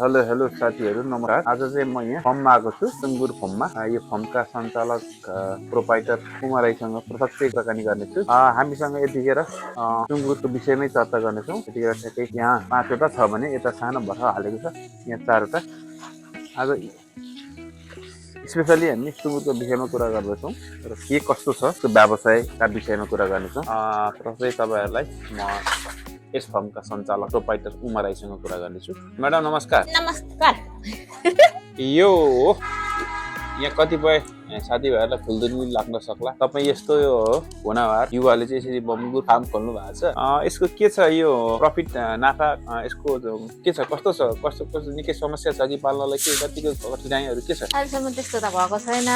Hello hello साथीहरू नमस्कार। आज चाहिँ म यहाँ फर्ममा आएको छु, सुँगुर फर्ममा। यो फर्मका सञ्चालक प्रोपाइटर कुमार राईसँग प्रत्यक्ष कुराकानी गर्नेछु। हामीसँग यतिखेर सुँगुरको विषयमै चर्चा गर्नेछौँ। यतिखेर ठ्याक्कै यहाँ 5वटा छ भने यता सानो भर्खर हालेको छ, यहाँ 4वटा। आज स्पेसली हामी सुँगुरको विषयमा कुरा गर्दैछौँ र के कस्तो छ त्यो व्यवसायका विषयमा कुरा गर्नेछौँ। र चाहिँ तपाईँहरूलाई म यस फर्मका सञ्चालक प्रोपाइटर कुमार राईसँग कुरा गर्नेछु। म्याडम नमस्कार। नमस्कार। यो यहाँ कतिपय साथीभाइहरूलाई फुलदुनी लाग्न सक्ला, तपाईँ यस्तो हुनहार युवाले चाहिँ यसरी बम्बुर फार्म खोल्नु भएको छ। यसको के छ, यो प्रफिट नाफा यसको के छ, कस्तो छ, कस्तो कस्तो निकै समस्या छ कि पाल्नलाई, के कतिको कठिनाइहरू के छ? अहिलेसम्म त्यस्तो त भएको छैन।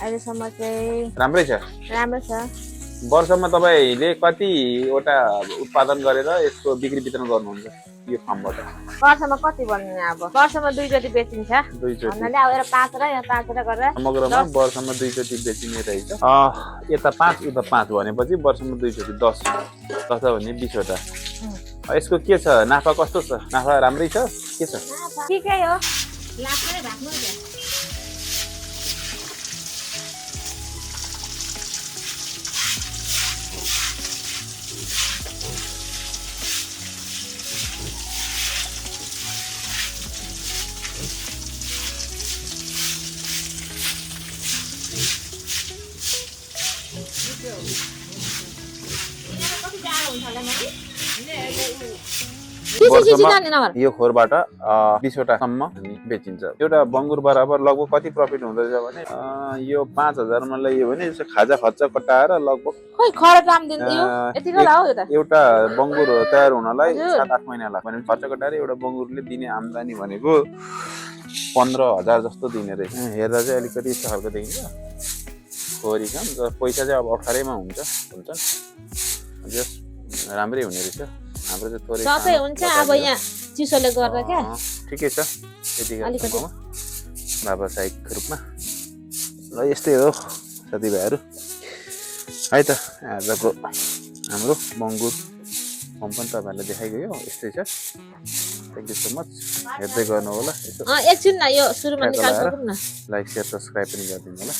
अहिलेसम्म चाहिँ राम्रै छ। राम्रो छ। वर्षमा तपाईँले कतिवटा उत्पादन गरेर यसको बिक्री वितरण गर्नुहुन्छ यो फार्मबाट? वर्षमा कति भन्ने, अब वर्षमा 2 चोटि बेचिन्छ। 2 चोटि भन्नाले अब एउटा 5 र यहाँ 5 गरेर समग्रमा वर्षमा 2 चोटि बेचिने रहेछ। यता 5 उता 5 भनेपछि वर्षमा 2 चोटि 10 भने 20वटा। यसको के छ, नाफा कस्तो छ? नाफा राम्रै छ, के छ? ठिकै हो, लाग्नै भाग्नु छ। यो खोरबाट 20वटा सम्म बेचिन्छ। एउटा बङ्गुर बराबर लगभग कति प्रफिट हुँदैछ भने यो 5000 मा ल्यायो भने खाजा खर्च कटाएर लगभग एउटा बङ्गुर तयार हुनलाई 7-8 महिना लाग्छ भने खर्च कटाएर एउटा बङ्गुरले दिने आम्दानी भनेको 15000 जस्तो दिने रहेछ। हेर्दा चाहिँ अलिकति यस्तो खालको देखिन्छ खोरी काम, पैसा चाहिँ अब अठारैमा हुन्छ राम्रै हुने रहेछ। हाम्रो चाहिँ थोरै सबै हुन्छ अब यहाँ चिसोले गर्दा क्या ठिकै छ यतिको व्यावसायिक रूपमा। ल यस्तै हो साथीभाइहरू, है त। आजको हाम्रो बङ्गुर फर्म पनि तपाईँहरूलाई देखाइगयो, यस्तै छ। थ्याङ्क यू सो मच, हेर्दै गर्नु होला। एकछिन न, यो सुरुमा निकाल्छु न, लाइक शेयर सब्सक्राइब पनि गरिदिनु होला।